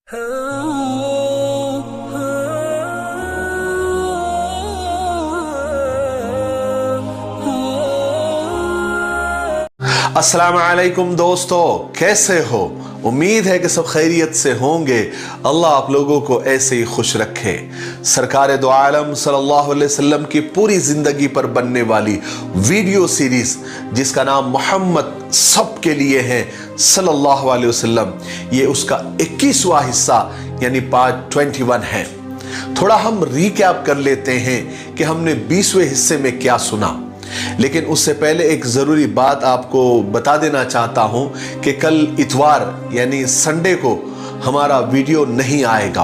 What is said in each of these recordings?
अस्सलाम वालेकुम दोस्तों, कैसे हो? उम्मीद है कि सब खैरियत से होंगे। अल्लाह आप लोगों को ऐसे ही खुश रखे। सरकार दो आलम सल्लल्लाहु अलैहि वसल्लम की पूरी जिंदगी पर बनने वाली वीडियो सीरीज जिसका नाम मोहम्मद सबके लिए है सल्लल्लाहु अलैहि वसल्लम, ये उसका 21वां हिस्सा यानी पार्ट 21 है। थोड़ा हम रिकैप कर लेते हैं कि हमने 20वें हिस्से में क्या सुना, लेकिन उससे पहले एक ज़रूरी बात आपको बता देना चाहता हूं कि कल इतवार यानी संडे को हमारा वीडियो नहीं आएगा,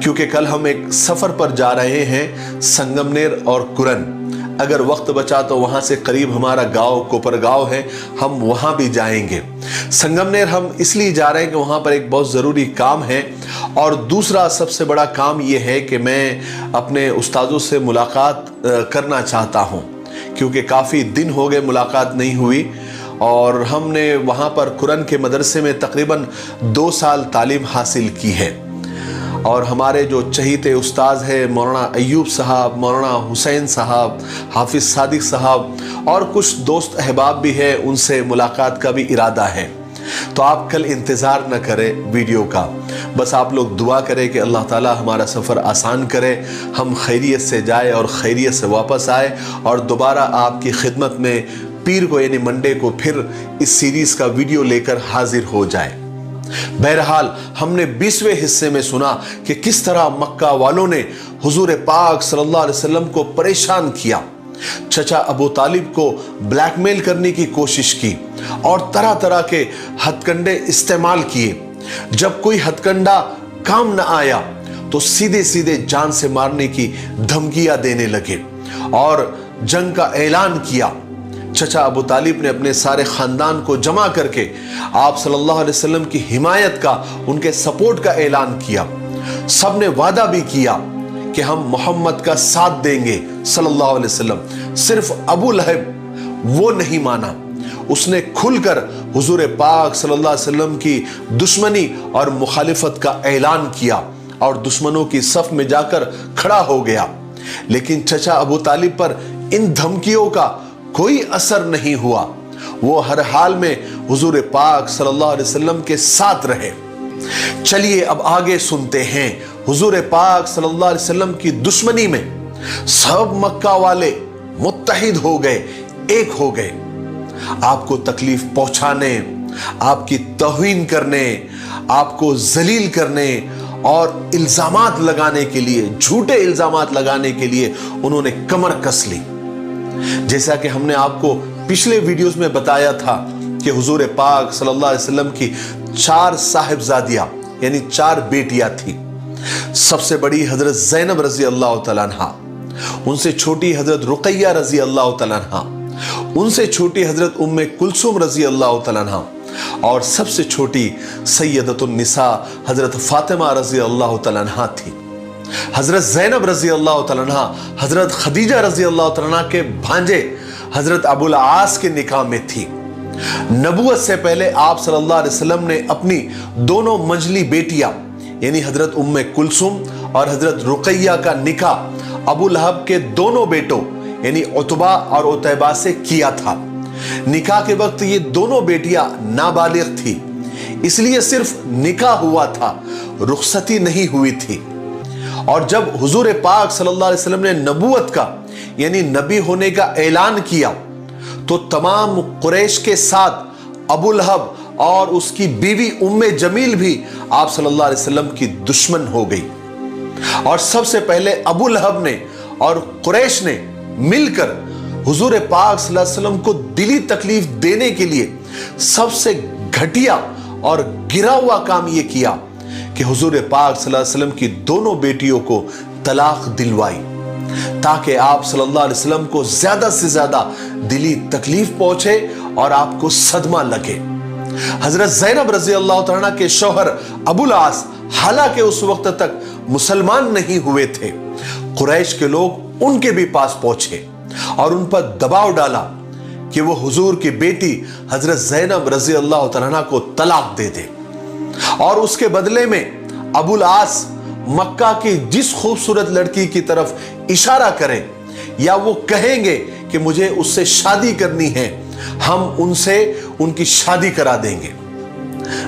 क्योंकि कल हम एक सफ़र पर जा रहे हैं संगमनेर और कुरन। अगर वक्त बचा तो वहाँ से करीब हमारा गांव कोपरगांव है, हम वहाँ भी जाएंगे। संगमनेर हम इसलिए जा रहे हैं कि वहाँ पर एक बहुत ज़रूरी काम है, और दूसरा सबसे बड़ा काम ये है कि मैं अपने उस्तादों से मुलाकात करना चाहता हूँ, क्योंकि काफ़ी दिन हो गए मुलाकात नहीं हुई। और हमने वहाँ पर कुरान के मदरसे में तकरीबन 2 साल तालीम हासिल की है, और हमारे जो चहीते उस्ताद हैं मौलाना अय्यूब साहब, मौलाना हुसैन साहब, हाफिज़ सादिक साहब और कुछ दोस्त अहबाब भी हैं, उनसे मुलाकात का भी इरादा है। तो आप कल इंतज़ार न करें वीडियो का, बस आप लोग दुआ करें कि अल्लाह ताला हमारा सफ़र आसान करे, हम खैरियत से जाए और खैरियत से वापस आए, और दोबारा आपकी खिदमत में पीर को यानी मंडे को फिर इस सीरीज़ का वीडियो लेकर हाजिर हो जाए। बहरहाल हमने 20वें हिस्से में सुना कि किस तरह मक्का वालों ने हुजूर पाक सल्लल्लाहु अलैहि वसल्लम को परेशान किया, चचा अबू तालिब को ब्लैकमेल करने की कोशिश की और तरह तरह के हथकंडे इस्तेमाल किए। जब कोई हथकंडा काम न आया तो सीधे सीधे जान से मारने की धमकियां देने लगे और जंग का ऐलान किया। चचा अबू तालिब ने अपने सारे खानदान को जमा करके आप सल्लल्लाहु अलैहि वसल्लम की हिमायत का, उनके सपोर्ट का ऐलान किया। सब ने वादा भी किया कि हम मोहम्मद का साथ देंगे सल्लल्लाहु अलैहि वसल्लम। सिर्फ अबू लहब वो नहीं माना, उसने खुलकर हुजूर पाक सल्लल्लाहु अलैहि वसल्लम की दुश्मनी और मुखालिफत का ऐलान किया और दुश्मनों की सफ में जाकर खड़ा हो गया। लेकिन चचा अबू तालिब पर इन धमकियों का कोई असर नहीं हुआ, वो हर हाल में हुजूर पाक सल्लल्लाहु अलैहि वसल्लम के साथ रहे। चलिए अब आगे सुनते हैं। हुजूर पाक सल्लल्लाहु अलैहि वसल्लम की दुश्मनी में सब मक्का वाले मुत्तहिद हो गए, एक हो गए, आपको तकलीफ पहुंचाने, आपकी तौहीन करने, आपको जलील करने और इल्जामात लगाने के लिए, झूठे इल्जामात लगाने के लिए उन्होंने कमर कस ली। जैसा कि हमने आपको पिछले वीडियोस में बताया था कि हुजूर पाक सल्लल्लाहु अलैहि वसल्लम की 4 साहिबजादियां यानी 4 बेटियां थी। सबसे बड़ी हजरत ज़ैनब रजी अल्लाह तआला अन्हा, उनसे छोटी हजरत रुक़ैया रजी अल्लाह तआला अन्हा, उनसे छोटी हजरत उम्मे कुलसूम रजी अल्लाह तआला अन्हा, और सबसे छोटी सैयदतुन निसा हजरत फातिमा रजी अल्लाह तआला अन्हा थी। हजरत ज़ैनब रजी अल्लाह तआला अन्हा हजरत खदीजा रजी अल्लाह तआला अन्हा के भांजे हजरत अबुल आस के निकाह में थी। नबूवत से पहले आप सल्लल्लाहु अलैहि वसल्लम ने अपनी दोनों मंजली बेटियां यानी हजरत उम्मे कुलसूम और हजरत रुक़ैया का निकाह अबू लहब के दोनों बेटों यानी उतबा और उतैबा से किया था। निकाह के वक्त ये दोनों बेटियां नाबालिग थी, इसलिए सिर्फ निकाह हुआ था, रुखसती नहीं हुई थी। और जब हुजूर पाक सल्लल्लाहु अलैहि वसल्लम ने नबूवत का यानी नबी होने का ऐलान किया तो तमाम कुरैश के साथ अबू लहब और उसकी बीवी उम्मे जमील भी आप सल्लल्लाहु अलैहि वसल्लम की दुश्मन हो गई। और सबसे पहले अबू लहब ने और कुरैश ने मिलकर हुजूर पाक सल्लल्लाहु अलैहि वसल्लम को दिली तकलीफ देने के लिए सबसे घटिया और गिरा हुआ काम यह किया कि हुजूर पाक सल्लल्लाहु अलैहि वसल्लम की दोनों बेटियों को तलाक दिलवाई, ताकि आप सल्लल्लाहु अलैहि वसल्लम को ज्यादा से ज्यादा दिली तकलीफ पहुंचे और आपको सदमा लगे। हजरत ज़ैनब रजी अल्लाह तआला के शौहर अबुल आस हालांकि उस वक्त तक मुसलमान नहीं हुए थे, कुरैश के लोग उनके भी पास पहुंचे और उन पर दबाव डाला कि वो हुजूर की बेटी हजरत ज़ैनब रजी अल्लाह तआला को तलाक दे दे, और उसके बदले में अबुल आस मक्का की जिस खूबसूरत लड़की की तरफ इशारा करें या वो कहेंगे कि मुझे उससे शादी करनी है, हम उनसे उनकी शादी करा देंगे।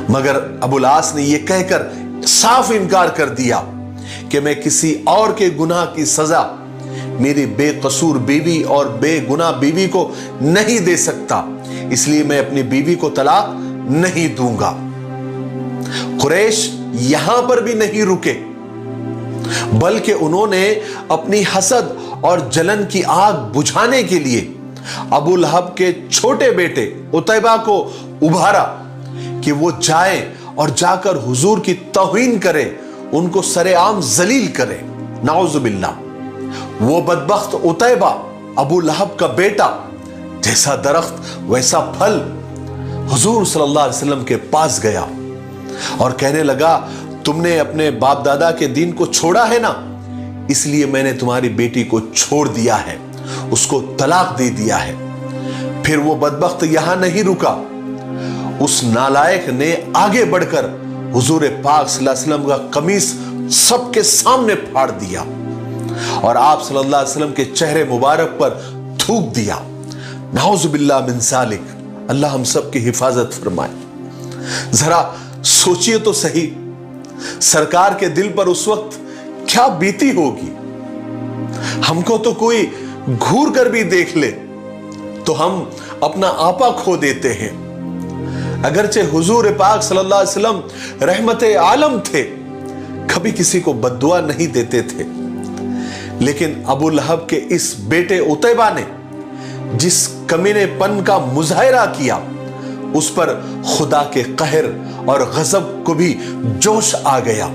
मगर अबुल आस ने यह कहकर साफ इनकार कर दिया कि मैं किसी और के गुनाह की सजा मेरी बेकसूर बीवी और बेगुनाह बीवी को नहीं दे सकता, इसलिए मैं अपनी बीवी को तलाक नहीं दूंगा। कुरैश यहां पर भी नहीं रुके, बल्कि उन्होंने अपनी हसद और जलन की आग बुझाने के लिए अबू लहब के छोटे बेटे उतैबा को उभारा कि वो जाए और जाकर हुजूर की तौहीन करे, उनको सरेआम जलील करे। नाउजुबिल्लाह। वो बदबख्त उतैबा अबू लहब का बेटा, जैसा दरख्त वैसा फल, हुजूर सल्लल्लाहु अलैहि वसल्लम के पास गया और कहने लगा, तुमने अपने बाप दादा के दीन को छोड़ा है ना, इसलिए मैंने तुम्हारी बेटी को छोड़ दिया है, उसको तलाक दे दिया है। फिर वो बदबख्त यहां नहीं रुका, उस नालायक ने आगे बढ़कर हुजूर पाक सल्लल्लाहु अलैहि वसल्लम का कमीज सबके सामने फाड़ दिया और आप सल्लल्लाहु अलैहि वसल्लम के चेहरे मुबारक पर थूक दिया। नाउजुबिल्लाह मिन ज़ालिक। अल्लाह हम सब की हिफाजत फरमाए। जरा सोचिए तो सही, सरकार के दिल पर उस वक्त क्या बीती होगी। हमको तो कोई घूर कर भी देख ले तो हम अपना आपा खो देते हैं। अगरचे हुजूर पाक सल्लल्लाहु अलैहि वसल्लम रहमते आलम थे, कभी किसी को बद्दुआ नहीं देते थे, लेकिन अबू लहब के इस बेटे उतैबा ने जिस कमीनेपन का मुजाहिरा किया, उस पर खुदा के कहर और गजब को भी जोश आ गया।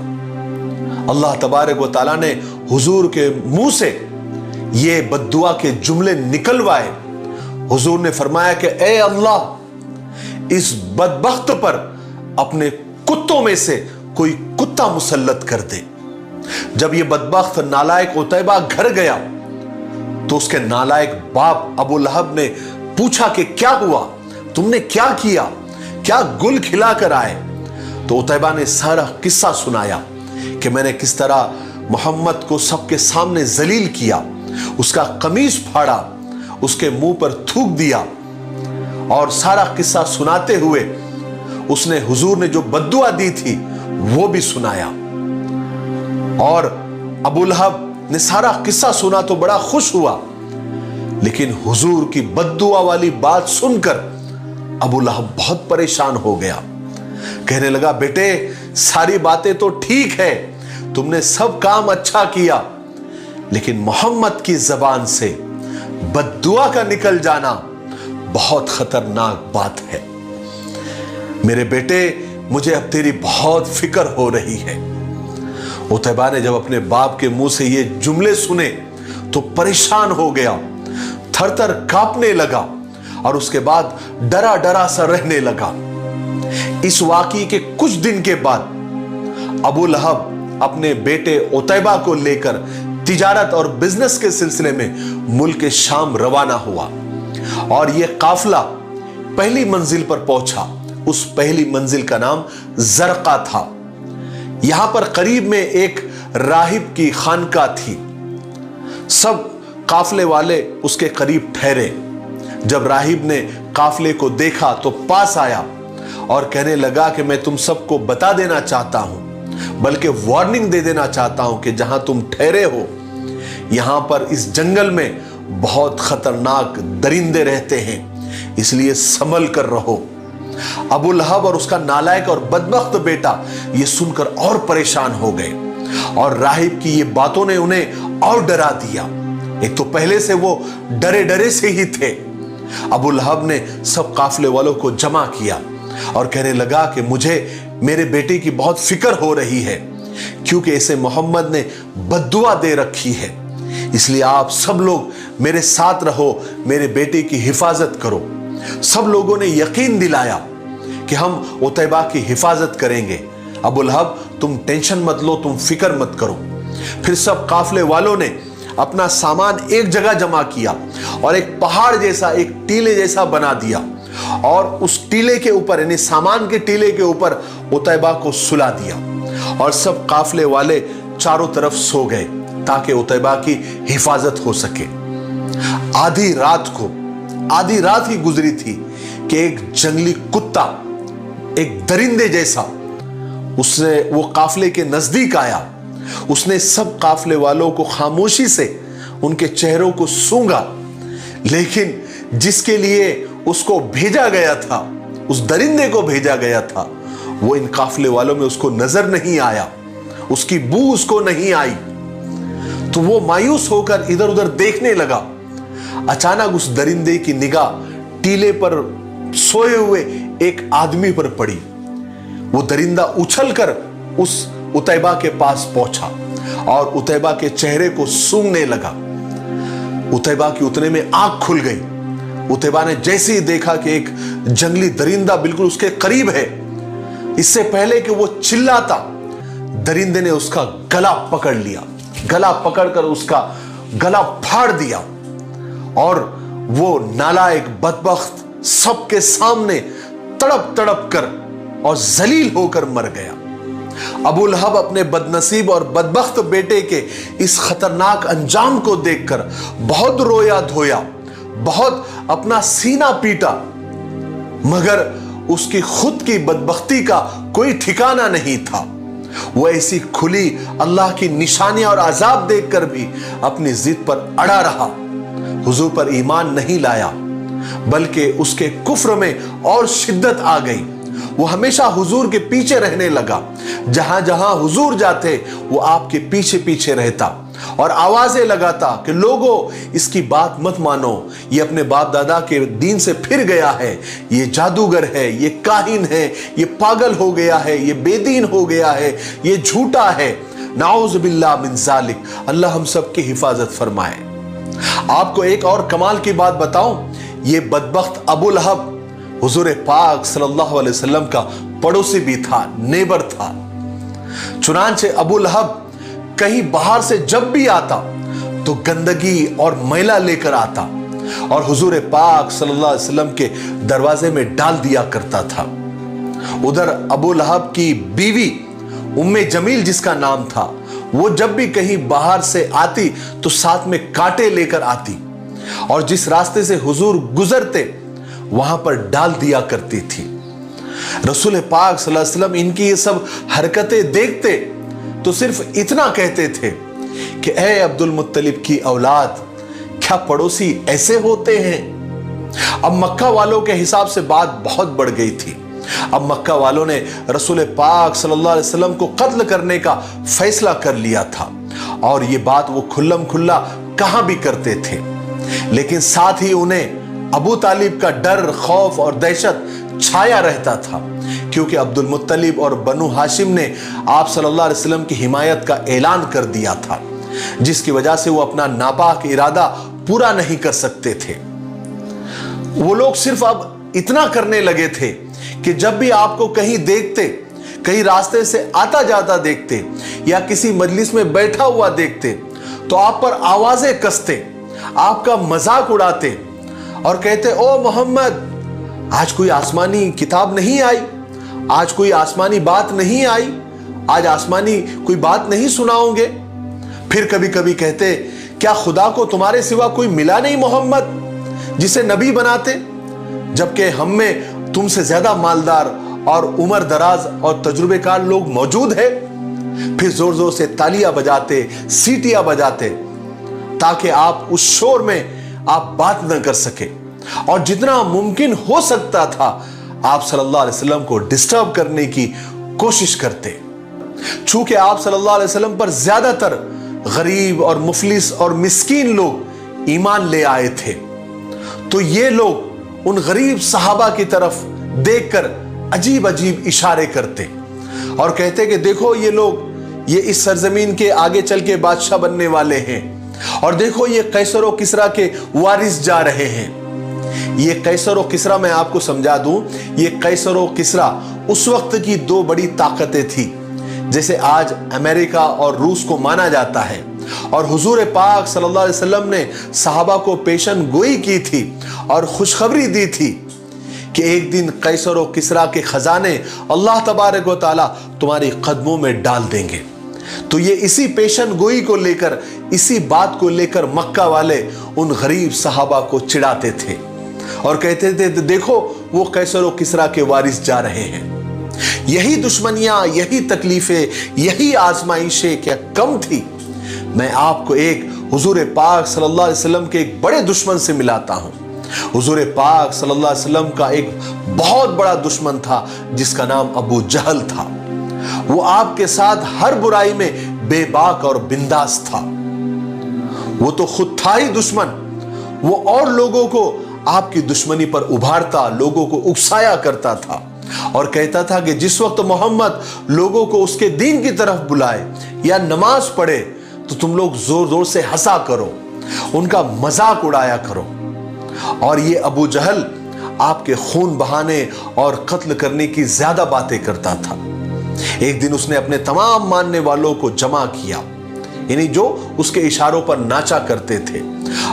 अल्लाह तबारक व तआला ने हुजूर के मुंह से ये बद्दुआ के जुमले निकलवाए। हुजूर ने फरमाया कि ए अल्लाह, इस बदबख्त पर अपने कुत्तों में से कोई कुत्ता मुसल्लत कर दे। जब ये बदबख्त नालायक उतैबा घर गया तो उसके नालायक बाप अबू लहब ने पूछा कि क्या हुआ, तुमने क्या किया, क्या गुल खिला कर आए। तो उतैबा ने सारा किस्सा सुनाया कि मैंने किस तरह मोहम्मद को सबके सामने जलील किया, उसका कमीज फाड़ा, उसके मुंह पर थूक दिया, और सारा किस्सा सुनाते हुए उसने हुजूर ने जो बद्दुआ दी थी वो भी सुनाया। और अबू लहब ने सारा किस्सा सुना तो बड़ा खुश हुआ, लेकिन हुजूर की बद्दुआ वाली बात सुनकर अबू लहब बहुत परेशान हो गया। कहने लगा, बेटे सारी बातें तो ठीक है, तुमने सब काम अच्छा किया, लेकिन मोहम्मद की जबान से बद्दुआ का निकल जाना बहुत खतरनाक बात है। मेरे बेटे, मुझे अब तेरी बहुत फिक्र हो रही है। उतैबा ने जब अपने बाप के मुंह से ये जुमले सुने तो परेशान हो गया, थर-थर कांपने लगा और उसके बाद डरा डरा सा रहने लगा। इस वाकये के कुछ दिन के बाद अबू लहब अपने बेटे उतैबा को लेकर तिजारत और बिजनेस के सिलसिले में मुल्क शाम रवाना हुआ और यह काफिला पहली मंजिल पर पहुंचा। उस पहली मंजिल का नाम जरका था। यहां पर करीब में एक राहिब की खानका थी। सब काफले वाले उसके करीब ठहरे। जब राहिब ने काफले को देखा तो पास आया और कहने लगा कि मैं तुम सबको बता देना चाहता हूं, बल्कि वार्निंग दे देना चाहता हूं कि जहां तुम ठहरे हो, यहां पर इस जंगल में बहुत खतरनाक दरिंदे रहते हैं, इसलिए संभल कर रहो। अबू लहब और उसका नालायक और बदबख्त बेटा ये सुनकर और परेशान हो गए और राहिब की ये बातों ने उन्हें और डरा दिया। एक तो पहले से वो डरे डरे से ही थे। अबू लहब ने सब काफले वालों को जमा किया और कहने लगा कि मुझे मेरे बेटे की बहुत फिक्र हो रही है, क्योंकि इसे मोहम्मद ने बद्दुआ दे रखी है, इसलिए आप सब लोग मेरे साथ रहो, मेरे बेटे की हिफाजत करो। सब लोगों ने यकीन दिलाया कि हम उतैबा की हिफाजत करेंगे। अबू लहब, तुम टेंशन मत लो, तुम फिक्र मत करो। फिर सब काफले वालों ने अपना सामान एक जगह जमा किया और एक पहाड़ जैसा, एक टीले जैसा बना दिया और उस टीले के ऊपर, यानी सामान के टीले के ऊपर उतैबा को सुला दिया और सब काफले वाले चारों तरफ सो गए ताकि उतैबा की हिफाजत हो सके। आधी रात ही गुजरी थी कि एक जंगली कुत्ता, एक दरिंदे जैसा, उसने वो काफले के नजदीक आया। उसने सब काफले वालों को खामोशी से उनके चेहरों को सूंघा, लेकिन जिसके लिए उसको भेजा गया था, उस दरिंदे को भेजा गया था, वो इन काफले वालों में उसको नजर नहीं आया, उसकी बू उसको नहीं आई। तो वो मायूस होकर इधर उधर देखने लगा। अचानक उस दरिंदे की निगाह टीले पर सोए हुए एक आदमी पर पड़ी। वो दरिंदा उछलकर उस उतैबा के पास पहुंचा और उतैबा के चेहरे को सूंघने लगा। उतैबा की उतने में आंख खुल गई। उतैबा ने जैसे ही देखा कि एक जंगली दरिंदा बिल्कुल उसके करीब है, इससे पहले कि वो चिल्लाता, दरिंदे ने उसका गला पकड़ लिया। गला पकड़कर उसका गला फाड़ दिया और वो नालायक बदबख्त सबके सामने तड़प तड़प कर और जलील होकर मर गया। अबू लहब अपने बदनसीब और बदबख्त बेटे के इस खतरनाक अंजाम को देखकर बहुत रोया धोया, बहुत अपना सीना पीटा, मगर उसकी खुद की बदबख्ती का कोई ठिकाना नहीं था। वो ऐसी खुली अल्लाह की निशानियां और अजाब देखकर भी अपनी जिद पर अड़ा रहा। हुजूर पर ईमान नहीं लाया, बल्कि उसके कुफ्र में और शिद्दत आ गई। वो हमेशा हुजूर के पीछे रहने लगा। जहां जहां हुजूर जाते वो आपके पीछे पीछे रहता और आवाजें लगाता कि लोगों इसकी बात मत मानो, ये अपने बाप दादा के दीन से फिर गया है, ये जादूगर है, ये काहिन है, ये पागल हो गया है, ये बेदीन हो गया है, ये झूठा है। नाउज़ बिल्लाह मिन ज़ालिक। अल्लाह हम सब की हिफाजत फरमाए। आपको एक और कमाल की बात बताऊं, ये बदबख्त अबू लहब हुजूर पाक सल्लल्लाहु अलैहि वसल्लम का पड़ोसी भी था, नेबर था। चुनांचे अबू लहब कहीं बाहर से जब भी आता तो गंदगी और मैला लेकर आता और हुजूर पाक सल्लल्लाहु अलैहि वसल्लम के दरवाजे में डाल दिया करता था। उधर अबू लहब की बीवी उम्मे जमील जिसका नाम था, वो जब भी कहीं बाहर से आती तो साथ में कांटे लेकर आती और जिस रास्ते से हुजूर गुजरते वहां पर डाल दिया करती थी। रसूल पाक सल्लल्लाहु अलैहि वसल्लम इनकी ये सब हरकतें देखते तो सिर्फ इतना कहते थे कि ए अब्दुल मुत्तलिब की औलाद, क्या पड़ोसी ऐसे होते हैं? अब मक्का वालों के हिसाब से बात बहुत बढ़ गई थी। अब मक्का वालों ने रसूल पाक सल्लल्लाहु अलैहि वसल्लम को कत्ल करने का फैसला कर लिया था और ये बात वो खुल्लम खुल्ला कहा भी करते थे, लेकिन साथ ही उन्हें अबू तालिब का डर, खौफ और दहशत छाया रहता था, क्योंकि अब्दुल मुत्तलिब और बनु हाशिम ने आप सल्लल्लाहु अलैहि वसल्लम की हिमायत का ऐलान कर दिया था, जिसकी वजह से वो अपना नापाक इरादा पूरा नहीं कर सकते थे। वो लोग सिर्फ अब इतना करने लगे थे कि जब भी आपको कहीं देखते, कहीं रास्ते से आता जाता देखते या किसी मजलिस में बैठा हुआ देखते तो आप पर आवाजें कसते, आपका मजाक उड़ाते और कहते, ओ मोहम्मद, आज कोई आसमानी किताब नहीं आई, आज कोई आसमानी बात नहीं आई, आज आसमानी कोई बात नहीं सुनाओगे। फिर कभी कभी कहते, क्या खुदा को तुम्हारे सिवा कोई मिला नहीं मोहम्मद जिसे नबी बनाते, जबकि हम में तुमसे ज्यादा मालदार और उम्र दराज और तजुर्बेकार लोग मौजूद है। फिर जोर जोर से तालियां बजाते, सीटियां बजाते, ताकि आप उस शोर में आप बात न कर सके और जितना मुमकिन हो सकता था आप सल्लल्लाहु अलैहि वसल्लम को डिस्टर्ब करने की कोशिश करते। चूंकि आप सल्लल्लाहु अलैहि वसल्लम पर ज्यादातर गरीब और मुफलिस और मिस्कीन लोग ईमान ले आए थे, तो ये लोग उन गरीब सहाबा की तरफ देखकर अजीब अजीब इशारे करते और कहते कि देखो ये लोग, ये इस सरजमीन के आगे चल के बादशाह बनने वाले हैं और देखो ये कैसर और किसरा के वारिस जा रहे हैं। ये कैसर और किसरा, मैं आपको समझा दूं, ये कैसर और किसरा उस वक्त की दो बड़ी ताकतें थी, जैसे आज अमेरिका और रूस को माना जाता है। और हुजूर पाक सल्लल्लाहु अलैहि वसल्लम ने सहाबा को पेशन गोई की थी और खुशखबरी दी थी کہ ایک دن قیصر و کسرا کے خزانے اللہ تبارک و تعالی تمہاری قدموں میں ڈال دیں گے۔ تو یہ اسی پیشن گوئی کو لے کر، اسی بات کو لے کر مکہ والے ان غریب صحابہ کو چڑھاتے تھے اور کہتے تھے دیکھو وہ قیصر و کسرا کے وارث جا رہے ہیں۔ یہی دشمنیاں، یہی تکلیفیں، یہی آزمائشیں کیا کم تھی؟ میں آپ کو ایک حضور پاک صلی اللہ علیہ وسلم کے ایک بڑے دشمن سے ملاتا ہوں۔ حضور پاک صلی اللہ علیہ وسلم کا ایک بہت بڑا دشمن تھا جس کا نام ابو جہل تھا۔ وہ آپ کے ساتھ ہر برائی میں بے باک اور بنداس تھا۔ وہ تو خود تھا ہی دشمن، وہ اور لوگوں کو آپ کی دشمنی پر ابھارتا، لوگوں کو اکسایا کرتا تھا اور کہتا تھا کہ جس وقت محمد لوگوں کو اس کے دین کی طرف بلائے یا نماز پڑھے تو تم لوگ زور زور سے ہنسا کرو، ان کا مذاق اڑایا کرو۔ اور یہ ابو جہل آپ کے خون بہانے اور قتل کرنے کی زیادہ باتیں کرتا تھا۔ ایک دن اس نے اپنے تمام ماننے والوں کو جمع کیا، یعنی جو اس کے اشاروں پر ناچا کرتے تھے،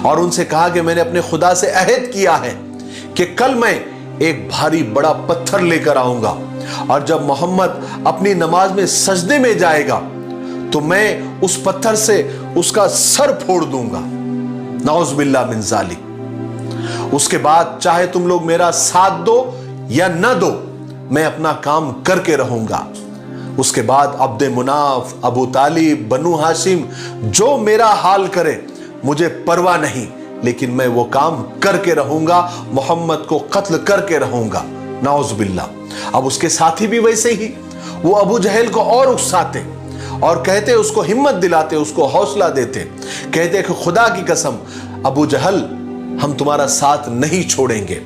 اور ان سے کہا کہ میں نے اپنے خدا سے عہد کیا ہے کہ کل میں ایک بھاری بڑا پتھر لے کر آؤں گا، اور جب محمد اپنی نماز میں سجدے میں جائے گا تو میں اس پتھر سے اس کا سر پھوڑ دوں گا، نعوذ باللہ من ذالک۔ اس کے بعد چاہے تم لوگ میرا ساتھ دو یا نہ دو، میں اپنا کام کر کے رہوں گا۔ اس کے بعد عبد مناف، ابو طالب، بنو ہاشم جو میرا حال کرے مجھے پرواہ نہیں، لیکن میں وہ کام کر کے رہوں گا، محمد کو قتل کر کے رہوں گا، نعوذ باللہ۔ اب اس کے ساتھی بھی ویسے ہی، وہ ابو جہل کو اور اکساتے اور کہتے، اس کو ہمت دلاتے، اس کو حوصلہ دیتے، کہتے کہ خدا کی قسم ابو جہل ہم تمہارا ساتھ نہیں چھوڑیں گے،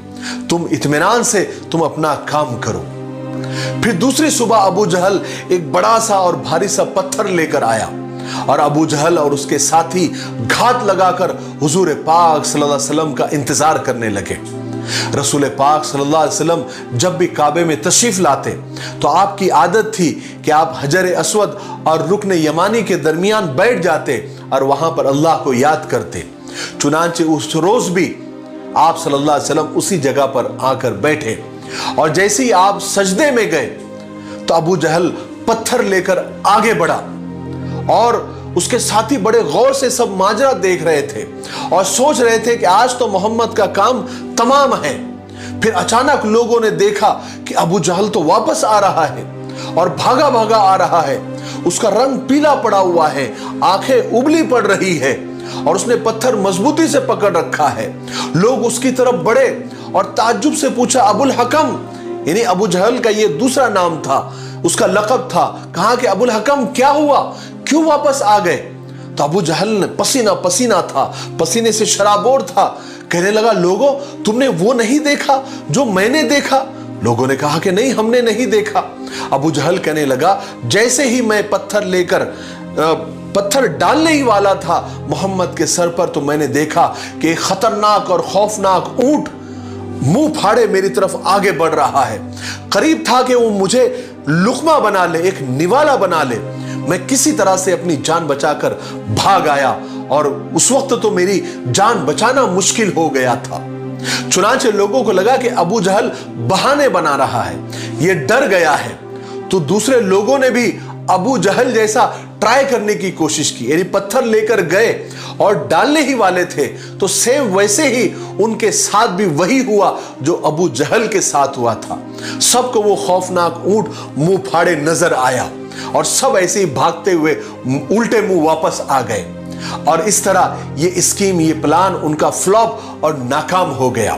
تم اطمینان سے تم اپنا کام کرو۔ پھر دوسری صبح ابو جہل ایک بڑا سا اور بھاری سا پتھر لے کر آیا، اور ابو جہل اور اس کے ساتھی گھات لگا کر حضور پاک صلی اللہ علیہ وسلم کا انتظار کرنے لگے۔ رسول پاک صلی اللہ علیہ وسلم جب بھی کعبے میں تشریف لاتے تو آپ کی عادت تھی کہ آپ حجر اسود اور رکن یمانی کے درمیان بیٹھ جاتے اور وہاں پر اللہ کو یاد کرتے۔ چنانچہ اس روز بھی آپ صلی اللہ علیہ وسلم اسی جگہ پر آ کر بیٹھے، اور جیسے ہی آپ سجدے میں گئے تو ابو جہل پتھر لے کر آگے بڑھا، اور اس کے ساتھی بڑے غور سے سب ماجرا دیکھ رہے تھے اور سوچ رہے تھے کہ آج تو محمد کا کام تمام ہے۔ پھر اچانک لوگوں نے دیکھا کہ ابو جہل تو واپس آ رہا ہے اور بھاگا بھاگا آ رہا ہے، اس کا رنگ پیلا پڑا ہوا ہے، آنکھیں ابلی پڑ رہی ہے، اور اس نے پتھر مضبوطی سے پکڑ رکھا ہے۔ لوگ اس کی طرف بڑھے اور تعجب سے پوچھا، ابو الحکم، یعنی ابو جہل کا یہ دوسرا نام تھا، اس کا لقب تھا، کہا کہ ابو الحکم کیا ہوا، کیوں واپس آ گئے؟ تو ابو جہل نے پسینہ پسینہ تھا، پسینے سے شرابور تھا، کہنے لگا لوگوں تم نے وہ نہیں دیکھا جو میں نے دیکھا؟ لوگوں نے کہا کہ نہیں ہم نے نہیں دیکھا۔ ابو جہل کہنے لگا جیسے ہی میں پتھر ڈالنے ہی والا تھا محمد کے سر پر تو میں نے دیکھا کہ ایک خطرناک اور خوفناک اونٹ منہ پھاڑے میری طرف آگے بڑھ رہا ہے، قریب تھا کہ وہ مجھے لقمہ بنا لے، ایک نوالا بنا لے۔ میں کسی طرح سے اپنی جان بچا کر بھاگ آیا، اور اس وقت تو میری جان بچانا مشکل ہو گیا تھا۔ چنانچہ لوگوں کو لگا کہ ابو جہل بہانے بنا رہا ہے، یہ ڈر گیا ہے، تو دوسرے لوگوں نے بھی ابو جہل جیسا ٹرائی کرنے کی کوشش کی، یعنی پتھر لے کر گئے اور ڈالنے ہی والے تھے تو سیم ویسے ہی ان کے ساتھ بھی وہی ہوا جو ابو جہل کے ساتھ ہوا تھا۔ سب کو وہ خوفناک اونٹ منہ پھاڑے نظر آیا، اور سب ایسے ہی بھاگتے ہوئے الٹے منہ واپس آ گئے، اور اس طرح یہ اسکیم، یہ پلان ان کا فلاپ اور ناکام ہو گیا۔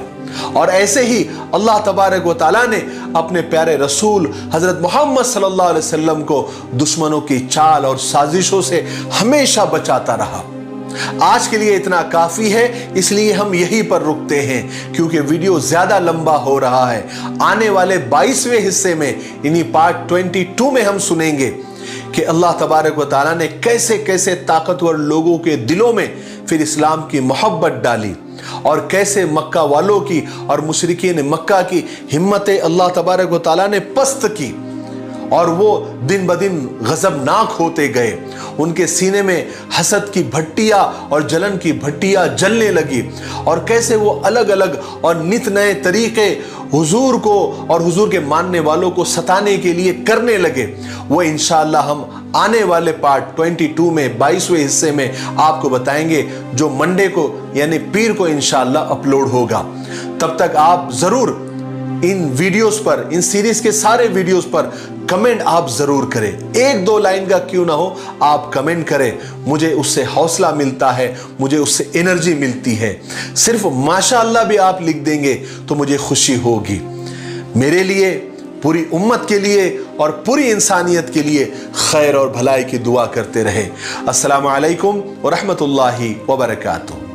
اور ایسے ہی اللہ تبارک و تعالیٰ نے اپنے پیارے رسول حضرت محمد صلی اللہ علیہ وسلم کو دشمنوں کی چال اور سازشوں سے ہمیشہ بچاتا رہا۔ آج کے لیے اتنا کافی ہے، اس لیے ہم یہیں پر رکتے ہیں کیونکہ ویڈیو زیادہ لمبا ہو رہا ہے۔ آنے والے 22ویں حصے میں یعنی پارٹ 22 میں ہم سنیں گے کہ اللہ تبارک و تعالیٰ نے کیسے کیسے طاقتور لوگوں کے دلوں میں پھر اسلام کی محبت ڈالی، اور کیسے مکہ والوں کی اور مشرکین مکہ کی ہمتیں اللہ تبارک و تعالیٰ نے پست کی، और वो दिन ब दिन गजबनाक होते गए। उनके सीने में हसद की भट्टियां और जलन की भट्टियां जलने लगी, और कैसे वो अलग अलग और नित नए तरीके हुजूर को और हुजूर के मानने वालों को सताने के लिए करने लगे। वो इंशाअल्लाह हम आने वाले पार्ट 22 में 22वें हिस्से में आपको बताएंगे, जो मंडे को यानी पीर को इंशाअल्लाह अपलोड होगा। तब तक आप जरूर इन वीडियोस पर, इन सीरीज के सारे वीडियोस पर कमेंट आप जरूर करें। एक दो लाइन का क्यों ना हो, आप कमेंट करें, मुझे उससे हौसला मिलता है, मुझे उससे एनर्जी मिलती है। सिर्फ माशाअल्लाह भी आप लिख देंगे तो मुझे खुशी होगी। मेरे लिए, पूरी उम्मत के लिए और पूरी इंसानियत के लिए खैर और भलाई की दुआ करते रहे। अस्सलामु अलैकुम व रहमतुल्लाहि व बरकातुहू।